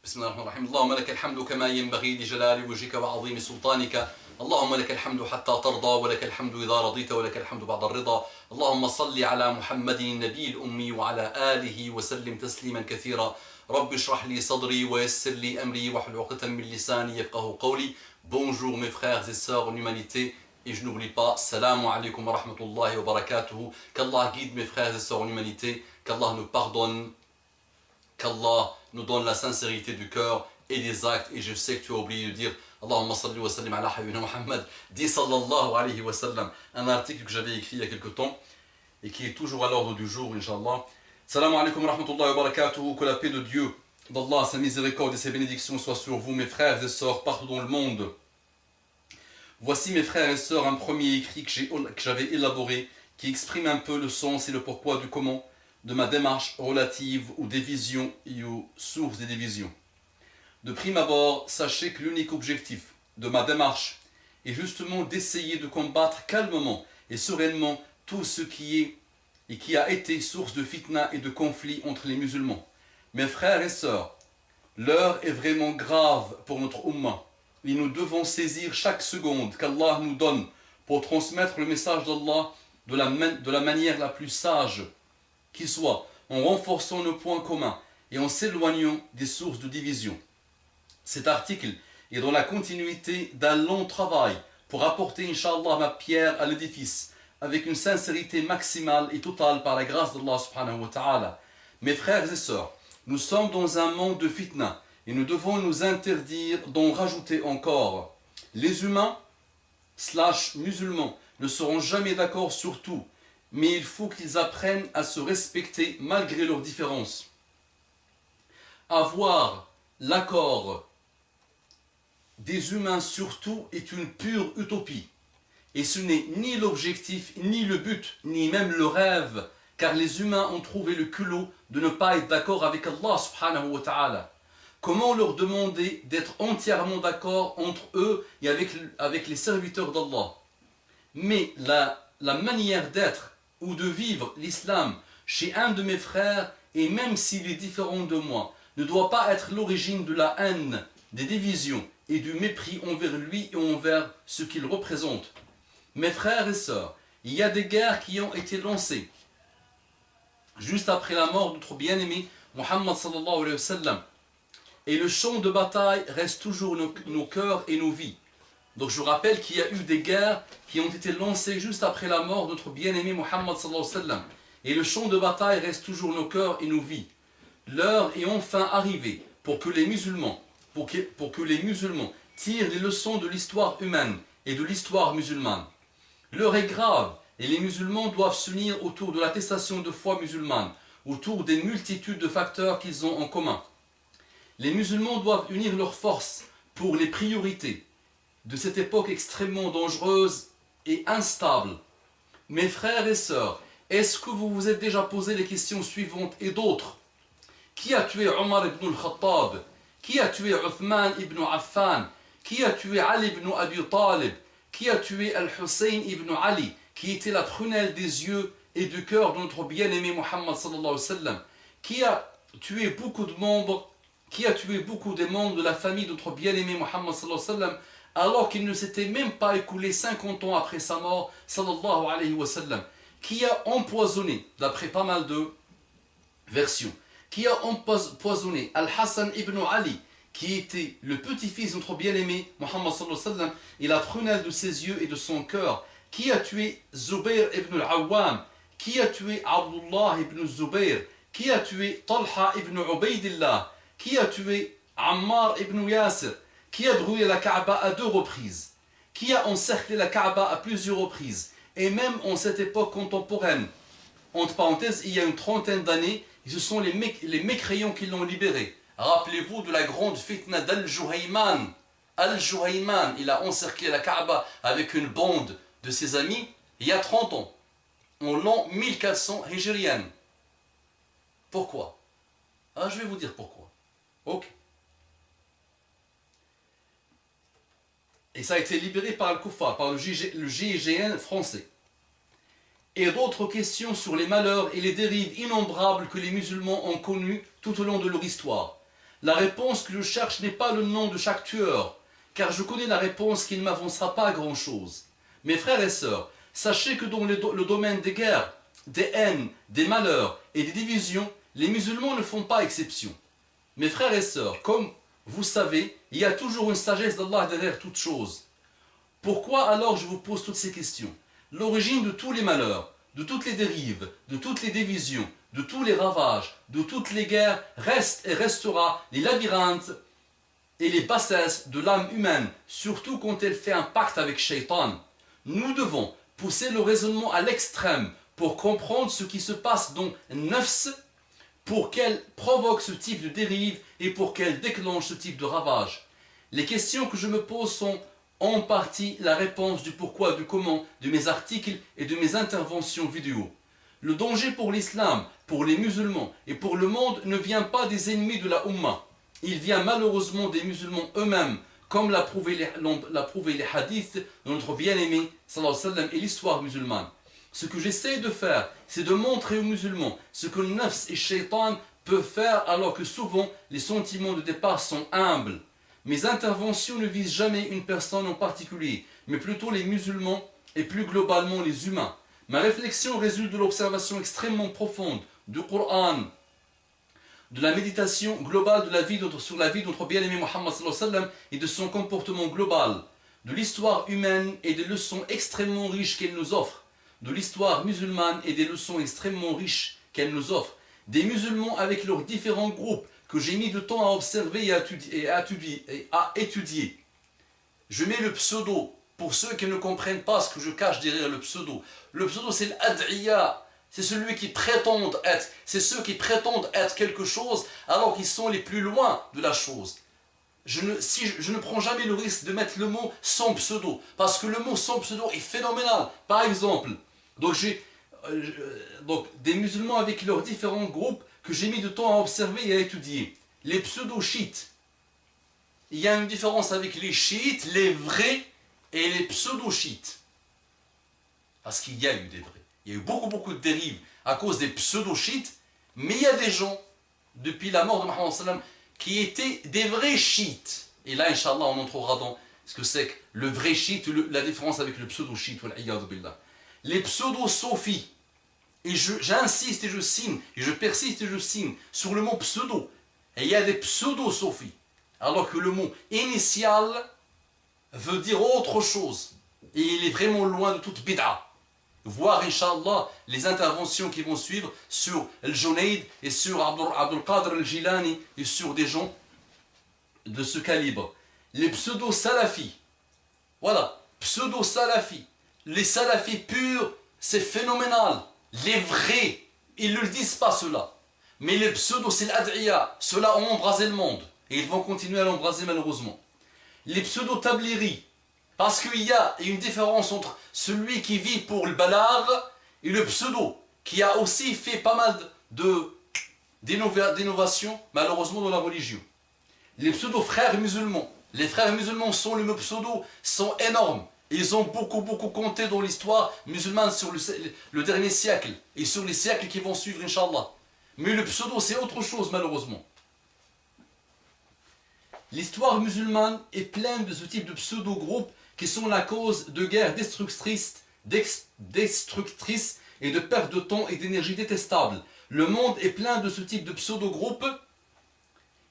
بسم الله الرحمن الرحيم. اللهم لك الحمد كما ينبغي لجلال وجهك وعظيم سلطانك. اللهم لك الحمد حتى ترضى ولك الحمد إذا رضيت ولك الحمد بعد الرضا. اللهم صل على محمد النبي الأمي وعلى آله وسلم تسليما كثيرا. رب اشرح لي صدري ويسر لي أمري واحلل عقدة من لساني يفقهوا قولي. Bonjour mes frères et sœurs en humanité. Et je n'oublie pas, salam alaikum wa rahmatullahi wa barakatuhu. Qu'Allah guide mes frères et sœurs en humanité, qu'Allah nous pardonne, qu'Allah nous donne la sincérité du cœur et des actes. Et je sais que tu as oublié de dire Allahumma salli wa sallim ala habibina Muhammad. Dis sallallahu alayhi wa sallam. Un article que j'avais écrit il y a quelque temps et qui est toujours à l'ordre du jour, Inch'Allah. Salam alaikum wa rahmatullahi wa barakatuhu. Que la paix de Dieu, d'Allah, sa miséricorde et ses bénédictions soient sur vous, mes frères et sœurs, partout dans le monde. Voici, mes frères et sœurs, un premier écrit que j'avais élaboré qui exprime un peu le sens et le pourquoi du comment de ma démarche relative aux divisions et aux sources des divisions. De prime abord, sachez que l'unique objectif de ma démarche est justement d'essayer de combattre calmement et sereinement tout ce qui est et qui a été source de fitna et de conflits entre les musulmans. Mes frères et sœurs, l'heure est vraiment grave pour notre Ummah. Et nous devons saisir chaque seconde qu'Allah nous donne pour transmettre le message d'Allah de la manière la plus sage qui soit, en renforçant nos points communs et en s'éloignant des sources de division. Cet article est dans la continuité d'un long travail pour apporter, Inch'Allah, ma pierre à l'édifice avec une sincérité maximale et totale par la grâce d'Allah subhanahu wa ta'ala. Mes frères et sœurs, nous sommes dans un monde de fitna. Et nous devons nous interdire d'en rajouter encore. Les humains / musulmans ne seront jamais d'accord sur tout, mais il faut qu'ils apprennent à se respecter malgré leurs différences. Avoir l'accord des humains sur tout est une pure utopie. Et ce n'est ni l'objectif, ni le but, ni même le rêve, car les humains ont trouvé le culot de ne pas être d'accord avec Allah subhanahu wa ta'ala. Comment leur demander d'être entièrement d'accord entre eux et avec les serviteurs d'Allah? Mais la manière d'être ou de vivre l'islam chez un de mes frères, et même s'il est différent de moi, ne doit pas être l'origine de la haine, des divisions et du mépris envers lui et envers ce qu'il représente. Mes frères et sœurs, il y a des guerres qui ont été lancées juste après la mort de notre bien-aimé Muhammad sallallahu alayhi wa sallam. Et le champ de bataille reste toujours nos cœurs et nos vies. Donc je vous rappelle qu'il y a eu des guerres qui ont été lancées juste après la mort de notre bien-aimé Muhammad sallallahu alayhi wa sallam. Et le champ de bataille reste toujours nos cœurs et nos vies. L'heure est enfin arrivée pour que les musulmans, tirent les leçons de l'histoire humaine et de l'histoire musulmane. L'heure est grave et les musulmans doivent s'unir autour de l'attestation de foi musulmane, autour des multitudes de facteurs qu'ils ont en commun. Les musulmans doivent unir leurs forces pour les priorités de cette époque extrêmement dangereuse et instable. Mes frères et sœurs, est-ce que vous vous êtes déjà posé les questions suivantes et d'autres? Qui a tué Omar ibn al-Khattab? Qui a tué Uthman ibn Affan? Qui a tué Ali ibn Abi Talib? Qui a tué Al-Hussein ibn Ali, qui était la prunelle des yeux et du cœur de notre bien-aimé Muhammad sallallahu alayhi wa sallam? Qui a tué beaucoup des membres de la famille de notre bien-aimé Muhammad sallallahu alayhi wa sallam, alors qu'il ne s'était même pas écoulé 50 ans après sa mort sallallahu alayhi wa sallam? Qui a empoisonné, d'après pas mal de versions, qui a empoisonné Al-Hassan ibn Ali, qui était le petit-fils de notre bien-aimé Muhammad sallallahu alayhi wa sallam et la prunelle de ses yeux et de son cœur? Qui a tué Zubayr ibn al-Awwam? Qui a tué Abdullah ibn Zubayr? Qui a tué Talha ibn Ubaydillah? Qui a tué Ammar ibn Yasir? Qui a brûlé la Kaaba à 2 reprises? Qui a encerclé la Kaaba à plusieurs reprises? Et même en cette époque contemporaine, entre parenthèses, il y a une 30aine d'années, ce sont les mécréants qui l'ont libéré. Rappelez-vous de la grande fitna d'Al-Juhayman. Al-Juhayman, il a encerclé la Kaaba avec une bande de ses amis il y a 30 ans, en l'an 1400 hijrienne. Pourquoi? Je vais vous dire pourquoi. Ok. Et ça a été libéré par le Kuffar, par le GIGN français. Et d'autres questions sur les malheurs et les dérives innombrables que les musulmans ont connues tout au long de leur histoire. La réponse que je cherche n'est pas le nom de chaque tueur, car je connais la réponse qui ne m'avancera pas grand-chose. Mes frères et sœurs, sachez que dans le domaine des guerres, des haines, des malheurs et des divisions, les musulmans ne font pas exception. Mes frères et sœurs, comme vous savez, il y a toujours une sagesse d'Allah derrière toute chose. Pourquoi alors je vous pose toutes ces questions? L'origine de tous les malheurs, de toutes les dérives, de toutes les divisions, de tous les ravages, de toutes les guerres, reste et restera les labyrinthes et les bassesses de l'âme humaine, surtout quand elle fait un pacte avec Shaitan. Nous devons pousser le raisonnement à l'extrême pour comprendre ce qui se passe dans Nafs, pour qu'elle provoque ce type de dérive et pour qu'elle déclenche ce type de ravage. Les questions que je me pose sont en partie la réponse du pourquoi, du comment, de mes articles et de mes interventions vidéo. Le danger pour l'islam, pour les musulmans et pour le monde ne vient pas des ennemis de la Ummah. Il vient malheureusement des musulmans eux-mêmes, comme l'a prouvé les hadiths de notre bien-aimé sallallahu alayhi wa sallam, et l'histoire musulmane. Ce que j'essaie de faire, c'est de montrer aux musulmans ce que le nafs et shaitan peuvent faire, alors que souvent les sentiments de départ sont humbles. Mes interventions ne visent jamais une personne en particulier, mais plutôt les musulmans et plus globalement les humains. Ma réflexion résulte de l'observation extrêmement profonde du Coran, de la méditation globale de la vie sur la vie de notre bien-aimé Muhammad sallallahu alayhi wa sallam et de son comportement global, de l'histoire humaine et des leçons extrêmement riches qu'elle nous offre, de l'histoire musulmane et des leçons extrêmement riches qu'elle nous offre, des musulmans avec leurs différents groupes que j'ai mis du temps à observer et à étudier. Je mets le pseudo pour ceux qui ne comprennent pas ce que je cache derrière le pseudo. Le pseudo, c'est l'ad'iya, c'est celui qui prétend être, c'est ceux qui prétendent être quelque chose alors qu'ils sont les plus loin de la chose. Je ne prends jamais le risque de mettre le mot sans pseudo, parce que le mot sans pseudo est phénoménal. Par exemple, donc des musulmans avec leurs différents groupes que j'ai mis du temps à observer et à étudier. Les pseudo-chiites. Il y a une différence avec les chiites, les vrais, et les pseudo-chiites. Parce qu'il y a eu des vrais. Il y a eu beaucoup de dérives à cause des pseudo-chiites, mais il y a des gens, depuis la mort de Mohammed sallam, qui étaient des vrais chiites. Et là, Inch'Allah, on entrera dans ce que c'est que le vrai chiite, la différence avec le pseudo-chiite. Les pseudo-sophies. Et j'insiste et je signe, et je persiste et je signe sur le mot pseudo. Et il y a des pseudo-sophies. Alors que le mot initial veut dire autre chose. Et il est vraiment loin de toute bid'a. Voir, Inch'Allah, les interventions qui vont suivre sur Al-Junayd et sur Abdul Qadr Al-Jilani et sur des gens de ce calibre. Les pseudo-salafis. Voilà, pseudo-salafis. Les salafis purs, c'est phénoménal. Les vrais, ils ne le disent pas cela. Mais les pseudo, c'est l'ad'iya. Ceux-là ont embrasé le monde. Et ils vont continuer à l'embraser malheureusement. Les pseudo-tabliri. Parce qu'il y a une différence entre celui qui vit pour le balar et le pseudo, qui a aussi fait pas mal d'innovations, malheureusement, dans la religion. Les pseudo-frères musulmans. Les frères musulmans sont le pseudo, sont énormes. Ils ont beaucoup compté dans l'histoire musulmane sur le dernier siècle et sur les siècles qui vont suivre, Inch'Allah. Mais le pseudo, c'est autre chose, malheureusement. L'histoire musulmane est pleine de ce type de pseudo-groupes qui sont la cause de guerres destructrices et de perte de temps et d'énergie détestables. Le monde est plein de ce type de pseudo-groupes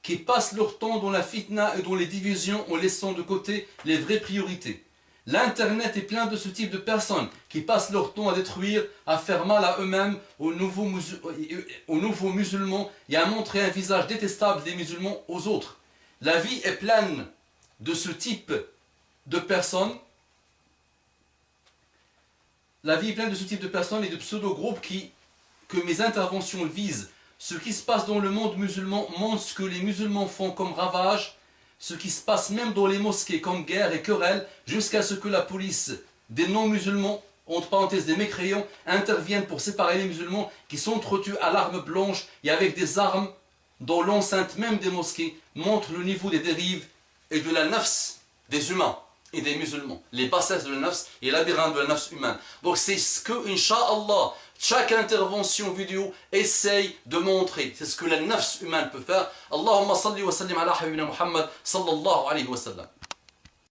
qui passent leur temps dans la fitna et dans les divisions en laissant de côté les vraies priorités. L'Internet est plein de ce type de personnes qui passent leur temps à détruire, à faire mal à eux-mêmes, aux nouveaux musulmans et à montrer un visage détestable des musulmans aux autres. La vie est pleine de ce type de personnes. La vie est pleine de ce type de personnes et de pseudo-groupes que mes interventions visent. Ce qui se passe dans le monde musulman montre ce que les musulmans font comme ravage, ce qui se passe même dans les mosquées comme guerre et querelle, jusqu'à ce que la police des non-musulmans, entre parenthèses des mécréants, interviennent pour séparer les musulmans qui s'entretuent à l'arme blanche et avec des armes dont l'enceinte même des mosquées montre le niveau des dérives et de la nafs des humains et des musulmans, les bassesses de la nafs et les labyrinthes de la nafs humaine. Donc c'est ce que, Inch'Allah, Chaque intervention vidéo essaye de montrer. C'est ce que la nafs humaine peut faire. Allahumma salli wa sallim ala habibina Muhammad sallallahu alayhi wa sallam.